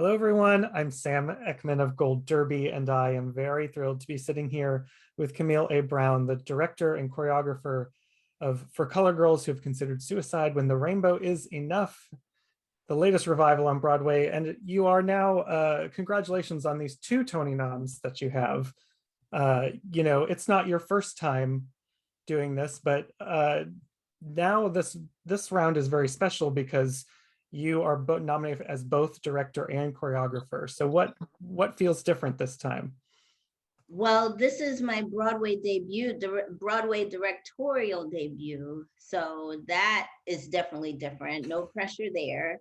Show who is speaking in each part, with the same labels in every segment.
Speaker 1: Hello, everyone. I'm Sam Eckmann of Gold Derby, and I am very thrilled to be sitting here with Camille A. Brown, the director and choreographer of For Color Girls Who Have Considered Suicide When the Rainbow Is Enough, the latest revival on Broadway. And you are now, congratulations on these 2 Tony noms that you have. It's not your first time doing this, but now this round is very special because you are both nominated as both director and choreographer. So what feels different this time?
Speaker 2: Well, this is my Broadway debut, Broadway directorial debut. So that is definitely different. No pressure there.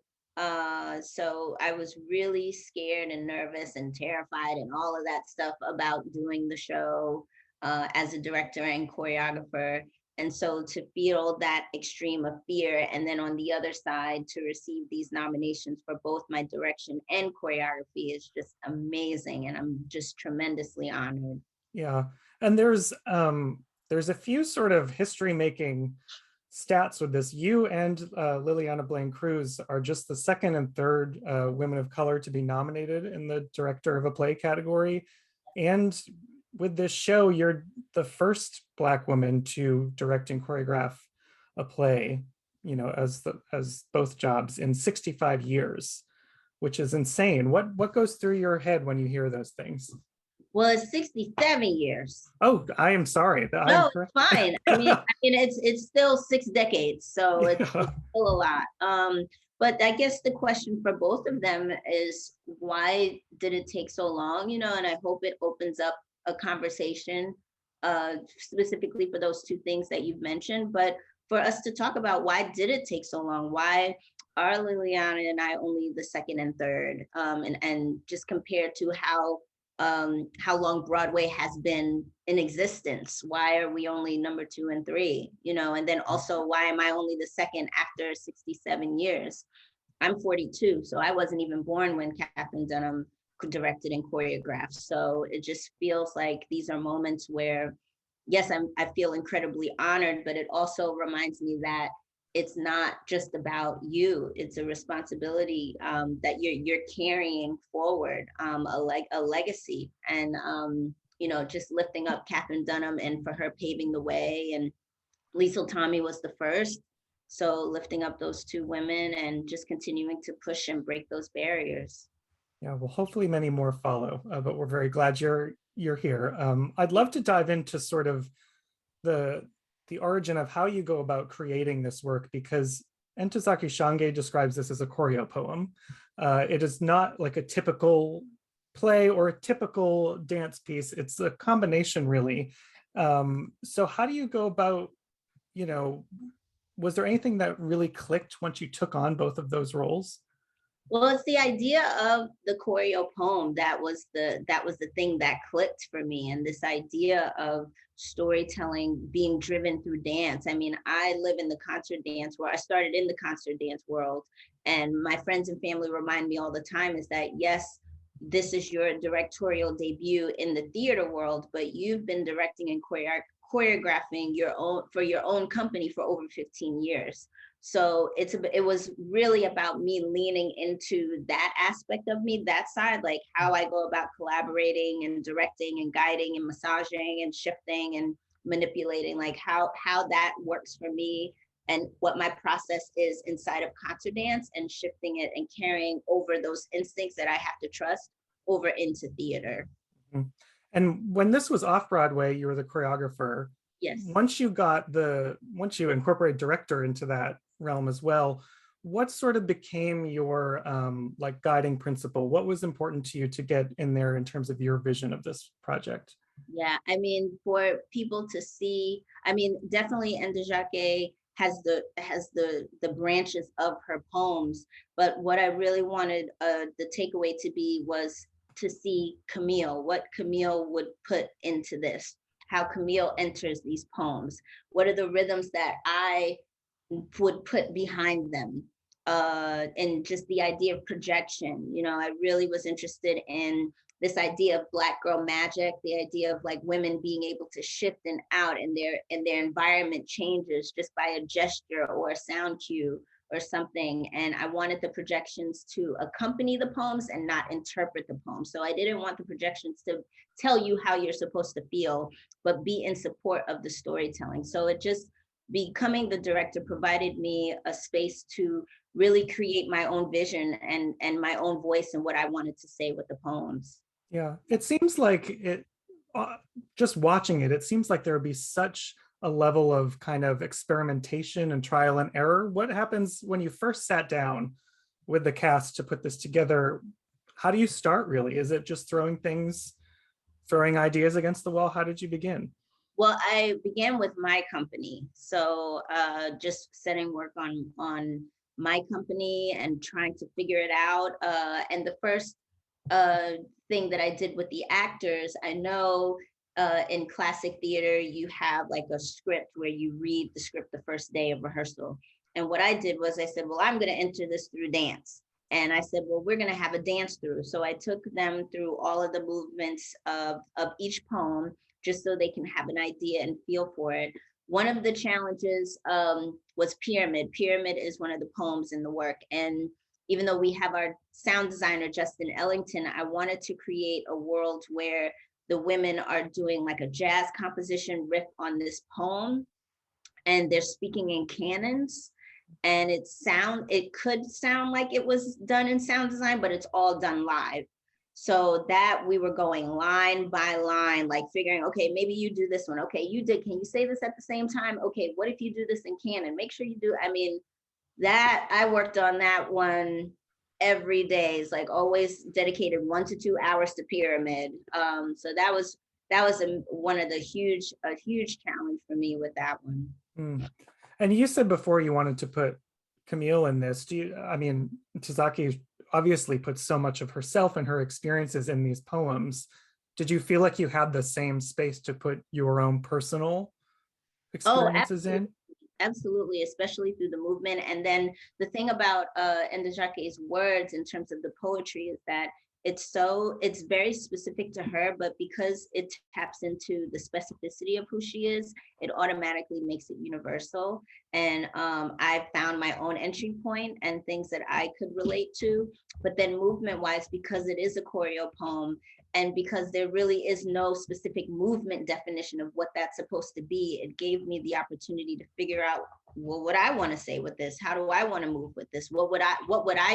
Speaker 2: So I was really scared and nervous and terrified and all of that stuff about doing the show as a director and choreographer. And so to feel that extreme of fear, and then on the other side to receive these nominations for both my direction and choreography is just amazing. And I'm just tremendously honored.
Speaker 1: Yeah, and there's a few sort of history making stats with this. You and Liliana Blaine Cruz are just the second and third women of color to be nominated in the director of a play category. And with this show, you're the first Black woman to direct and choreograph a play, as both jobs in 65 years, which is insane. What goes through your head when you hear those things?
Speaker 2: Well, it's 67 years.
Speaker 1: Oh, I am sorry.
Speaker 2: No, it's fine. It's still 6 decades, so it's still a lot. But I guess the question for both of them is, why did it take so long? And I hope it opens up a conversation specifically for those 2 things that you've mentioned, but for us to talk about why did it take so long? Why are Liliana and I only the second and third? And just compared to how long Broadway has been in existence. Why are we only number 2 and 3? And then also, why am I only the second after 67 years? I'm 42, so I wasn't even born when Catherine Dunham directed and choreographed. So it just feels like these are moments where, yes, I feel incredibly honored, but it also reminds me that it's not just about you. It's a responsibility that you're carrying forward, a legacy, and just lifting up Catherine Dunham and for her paving the way. And Liesl Tommy was the first, so lifting up those 2 women and just continuing to push and break those barriers.
Speaker 1: Yeah, well, hopefully many more follow, but we're very glad you're here. I'd love to dive into sort of the origin of how you go about creating this work, because Entozaki Shange describes this as a choreo poem. It is not like a typical play or a typical dance piece. It's a combination, really. So how do you go about, was there anything that really clicked once you took on both of those roles?
Speaker 2: Well, it's the idea of the choreo poem that was the thing that clicked for me, and this idea of storytelling being driven through dance. I mean, I live in the concert dance world. I started in the concert dance world, and my friends and family remind me all the time is that, yes, this is your directorial debut in the theater world, but you've been directing and choreographing your own company for over 15 years. So it was really about me leaning into that aspect of me, that side, like how I go about collaborating and directing and guiding and massaging and shifting and manipulating, like how that works for me and what my process is inside of concert dance, and shifting it and carrying over those instincts that I have to trust over into theater.
Speaker 1: And when this was off Broadway, you were the choreographer.
Speaker 2: Yes.
Speaker 1: Once you incorporate director into that realm as well, what sort of became your like guiding principle? What was important to you to get in there in terms of your vision of this project?
Speaker 2: Yeah, I mean, for people to see, I mean, definitely Ndajake has the branches of her poems, but what I really wanted the takeaway to be was to see Camille, what Camille would put into this, how Camille enters these poems, what are the rhythms that I would put behind them, and just the idea of projection. I really was interested in this idea of Black girl magic, the idea of like women being able to shift and out, and their environment changes just by a gesture or a sound cue or something. And I wanted the projections to accompany the poems and not interpret the poems. So I didn't want the projections to tell you how you're supposed to feel, but be in support of the storytelling. So it just, becoming the director provided me a space to really create my own vision and my own voice and what I wanted to say with the poems.
Speaker 1: Yeah, it seems like it, just watching it, it seems like there would be such a level of kind of experimentation and trial and error. What happens when you first sat down with the cast to put this together? How do you start really? Is it just throwing ideas against the wall? How did you begin?
Speaker 2: Well, I began with my company. So just setting work on my company and trying to figure it out. And the first thing that I did with the actors, I know in classic theater, you have like a script where you read the script the first day of rehearsal. And what I did was I said, well, I'm going to enter this through dance. And I said, well, we're going to have a dance through. So I took them through all of the movements of each poem, just so they can have an idea and feel for it. One of the challenges was Pyramid. Pyramid is one of the poems in the work. And even though we have our sound designer, Justin Ellington, I wanted to create a world where the women are doing like a jazz composition riff on this poem, and they're speaking in canons. And it could sound like it was done in sound design, but it's all done live. So that we were going line by line, like figuring, okay, maybe you do this one. Okay, can you say this at the same time? Okay, what if you do this in canon? Make sure you do, I mean, that I worked on that one every day. It's like always dedicated 1 to 2 hours to Pyramid. So that was one of the huge challenge for me with that one.
Speaker 1: Mm. And you said before you wanted to put Camille in this. I mean, Tazaki obviously puts so much of herself and her experiences in these poems. Did you feel like you had the same space to put your own personal experiences in?
Speaker 2: Absolutely, especially through the movement. And then the thing about Ndajake's words in terms of the poetry is that it's very specific to her, but because it taps into the specificity of who she is, it automatically makes it universal. And I found my own entry point and things that I could relate to. But then movement wise, because it is a choreo poem, and because there really is no specific movement definition of what that's supposed to be, it gave me the opportunity to figure out, well, what I want to say with this. How do I want to move with this? What would I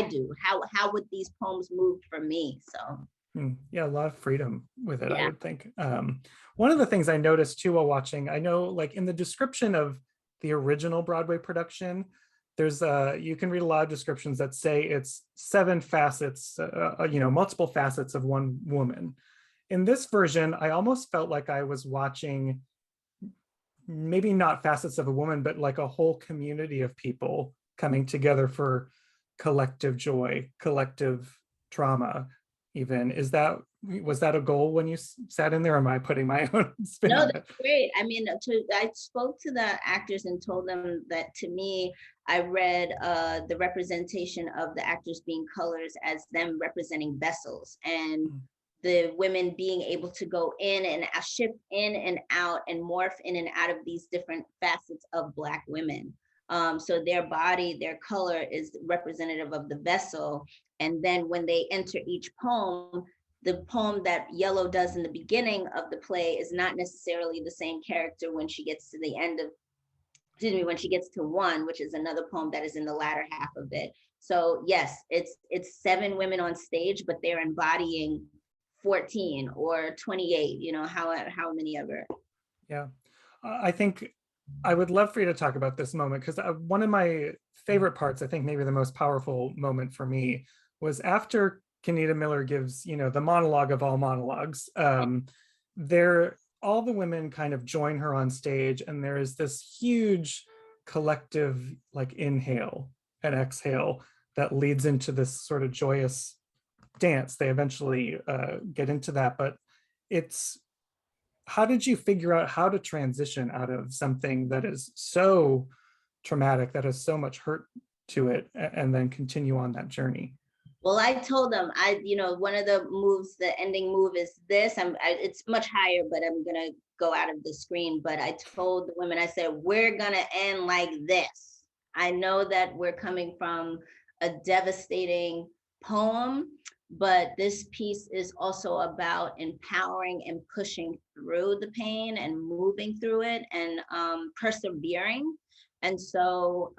Speaker 2: do? How would these poems move for me? So
Speaker 1: yeah, a lot of freedom with it,
Speaker 2: yeah.
Speaker 1: I would think. One of the things I noticed too while watching, I know like in the description of the original Broadway production, there's you can read a lot of descriptions that say it's 7 facets, multiple facets of one woman. In this version, I almost felt like I was watching maybe not facets of a woman, but like a whole community of people coming together for collective joy, collective trauma. Even was that a goal when you sat in there? Or am I putting my own spin
Speaker 2: No,
Speaker 1: on
Speaker 2: that's
Speaker 1: it?
Speaker 2: great. I mean, I spoke to the actors and told them that to me, I read the representation of the actors being colors as them representing vessels, and the women being able to go in and shift in and out and morph in and out of these different facets of Black women. So their body, their color is representative of the vessel. And then when they enter each poem, the poem that Yellow does in the beginning of the play is not necessarily the same character when she gets to the end of, when she gets to One, which is another poem that is in the latter half of it. So yes, it's 7 women on stage, but they're embodying 14 or 28, how many ever.
Speaker 1: Yeah, I think I would love for you to talk about this moment, because one of my favorite parts, I think maybe the most powerful moment for me, was after Kenita Miller gives, the monologue of all monologues. All the women kind of join her on stage, and there is this huge collective like inhale and exhale that leads into this sort of joyous dance. They eventually get into that, but how did you figure out how to transition out of something that is so traumatic, that has so much hurt to it, and then continue on that journey?
Speaker 2: Well, I told them, one of the moves, the ending move is this. It's much higher, but I'm gonna go out of the screen. But I told the women, I said, we're gonna end like this. I know that we're coming from a devastating poem, but this piece is also about empowering and pushing through the pain and moving through it and persevering. And so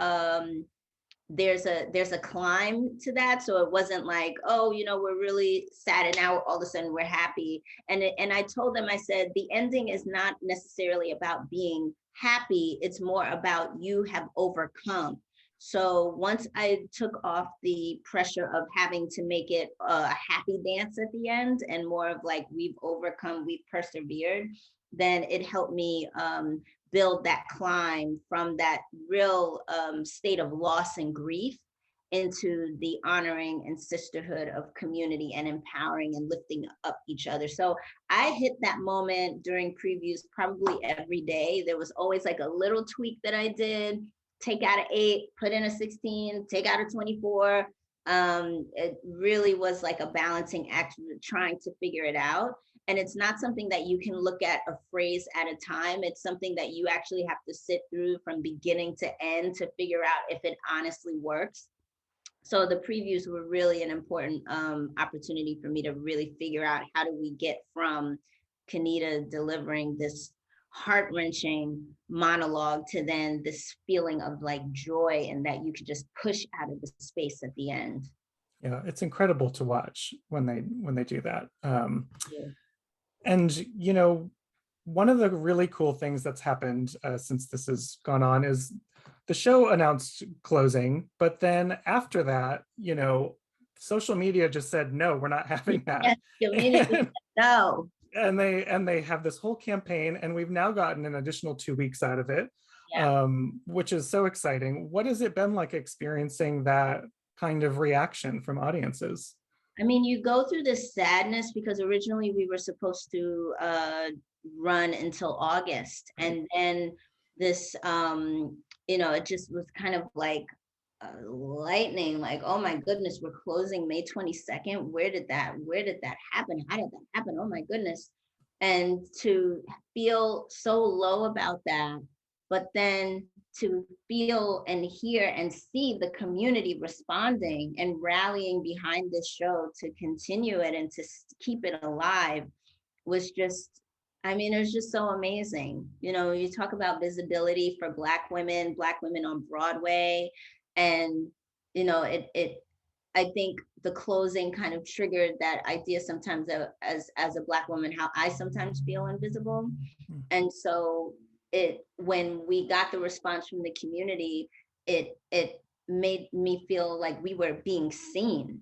Speaker 2: there's a climb to that, so it wasn't like, oh, we're really sad and now all of a sudden we're happy. And I told them, I said, the ending is not necessarily about being happy, it's more about you have overcome. So once I took off the pressure of having to make it a happy dance at the end and more of like, we've overcome, we've persevered, then it helped me build that climb from that real state of loss and grief into the honoring and sisterhood of community and empowering and lifting up each other. So I hit that moment during previews probably every day. There was always like a little tweak that I did, take out an 8, put in a 16, take out a 24. It really was like a balancing act, trying to figure it out. And it's not something that you can look at a phrase at a time. It's something that you actually have to sit through from beginning to end to figure out if it honestly works. So the previews were really an important opportunity for me to really figure out, how do we get from Kenita delivering this heart-wrenching monologue to then this feeling of like joy and that you could just push out of the space at the end.
Speaker 1: Yeah, it's incredible to watch when they do that.
Speaker 2: Yeah.
Speaker 1: And one of the really cool things that's happened since this has gone on is the show announced closing, but then after that, social media just said, no, we're not having that.
Speaker 2: Yes, community, no.
Speaker 1: And they have this whole campaign, and we've now gotten an additional 2 weeks out of it,
Speaker 2: Yeah.
Speaker 1: which is so exciting. What has it been like experiencing that kind of reaction from audiences?
Speaker 2: I mean, you go through this sadness because originally we were supposed to run until August. And then this, it just was kind of like lightning, like, oh my goodness, we're closing May 22nd. Where did that happen? How did that happen? Oh my goodness. And to feel so low about that, but then to feel and hear and see the community responding and rallying behind this show to continue it and to keep it alive was just, I mean, it was just so amazing. You talk about visibility for Black women on Broadway, and it I think the closing kind of triggered that idea sometimes as a Black woman, how I sometimes feel invisible. And so when we got the response from the community, it made me feel like we were being seen,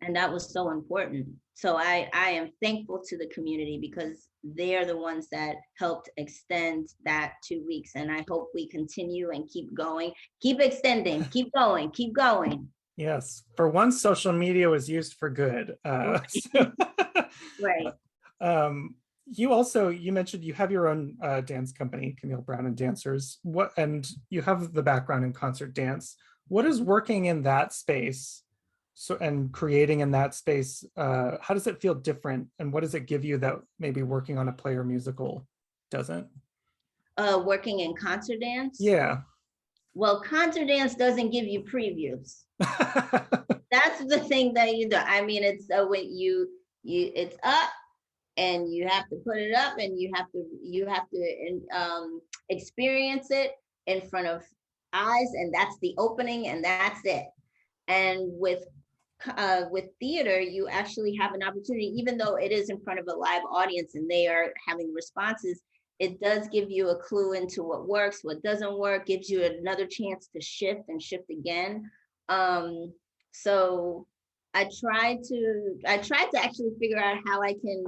Speaker 2: and that was so important. So I am thankful to the community because they're the ones that helped extend that 2 weeks, and I hope we continue and keep going, keep extending, keep going, keep going.
Speaker 1: Yes, for once social media was used for good.
Speaker 2: Right.
Speaker 1: You mentioned you have your own dance company, Camille Brown and Dancers. And you have the background in concert dance. What is working in that space, and creating in that space? How does it feel different, and what does it give you that maybe working on a play or musical doesn't?
Speaker 2: Working in concert dance.
Speaker 1: Yeah.
Speaker 2: Well, concert dance doesn't give you previews. That's the thing that you do. I mean, it's when it's up and you have to put it up, and you have to experience it in front of eyes, and that's the opening, and that's it. And with theater, you actually have an opportunity, even though it is in front of a live audience and they are having responses, it does give you a clue into what works, what doesn't work, gives you another chance to shift and shift again. So I tried to actually figure out how I can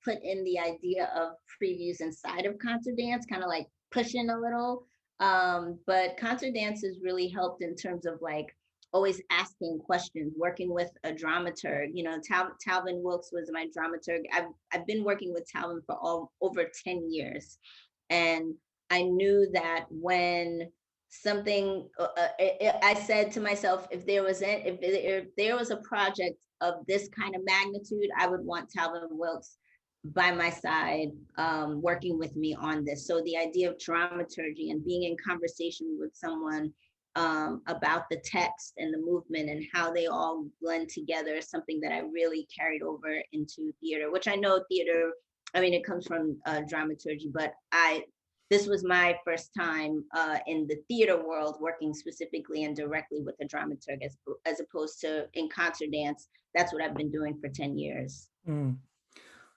Speaker 2: put in the idea of previews inside of concert dance, kind of like pushing a little. But concert dance has really helped in terms of like always asking questions, working with a dramaturg. Talvin Wilkes was my dramaturg. I've been working with Talvin for over 10 years. And I knew that when something, I said to myself, if there was a project of this kind of magnitude, I would want Talvin Wilkes by my side, working with me on this. So the idea of dramaturgy and being in conversation with someone, about the text and the movement and how they all blend together is something that I really carried over into theater, which I know theater, I mean, it comes from dramaturgy, but this was my first time in the theater world working specifically and directly with a dramaturg, as opposed to in concert dance. That's what I've been doing for 10 years.
Speaker 1: Mm.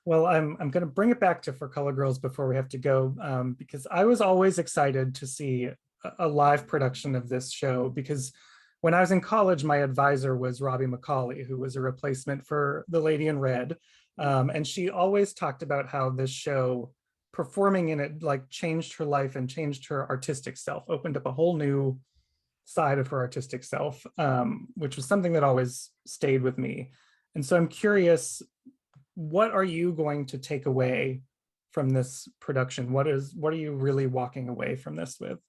Speaker 1: Well, I'm going to bring it back to For Color Girls before we have to go, because I was always excited to see a live production of this show, because when I was in college, my advisor was Robbie McCauley, who was a replacement for the Lady in Red. And she always talked about how this show, performing in it, like changed her life and changed her artistic self, opened up a whole new side of her artistic self, which was something that always stayed with me. And so I'm curious, what are you going to take away from this production? What are you really walking away from this with?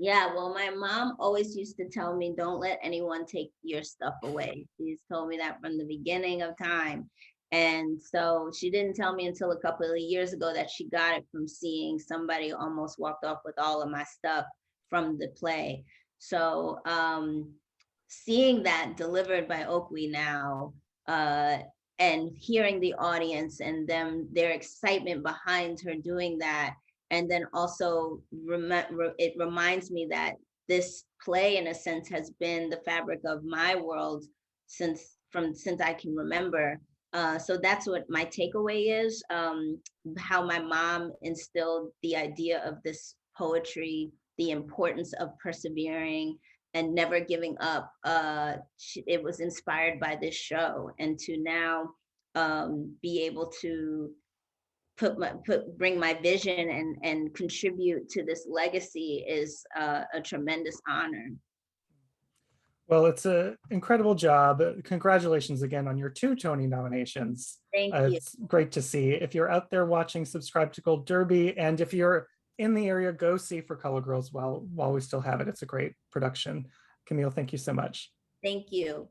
Speaker 2: Yeah, well, my mom always used to tell me, don't let anyone take your stuff away. She's told me that from the beginning of time. And so she didn't tell me until a couple of years ago that she got it from seeing somebody almost walked off with all of my stuff from the play. So seeing that delivered by Oakley now, and hearing the audience and their excitement behind her doing that, and then also it reminds me that this play in a sense has been the fabric of my world since I can remember. So that's what my takeaway is, how my mom instilled the idea of this poetry, the importance of persevering and never giving up. It was inspired by this show, and to now be able to bring my vision and contribute to this legacy is a tremendous honor.
Speaker 1: Well, it's an incredible job. Congratulations again on your 2 Tony nominations.
Speaker 2: Thank you.
Speaker 1: It's great to see. If you're out there watching, subscribe to Gold Derby. And if you're in the area, go see For Color Girls while we still have it. It's a great production. Camille, thank you so much.
Speaker 2: Thank you.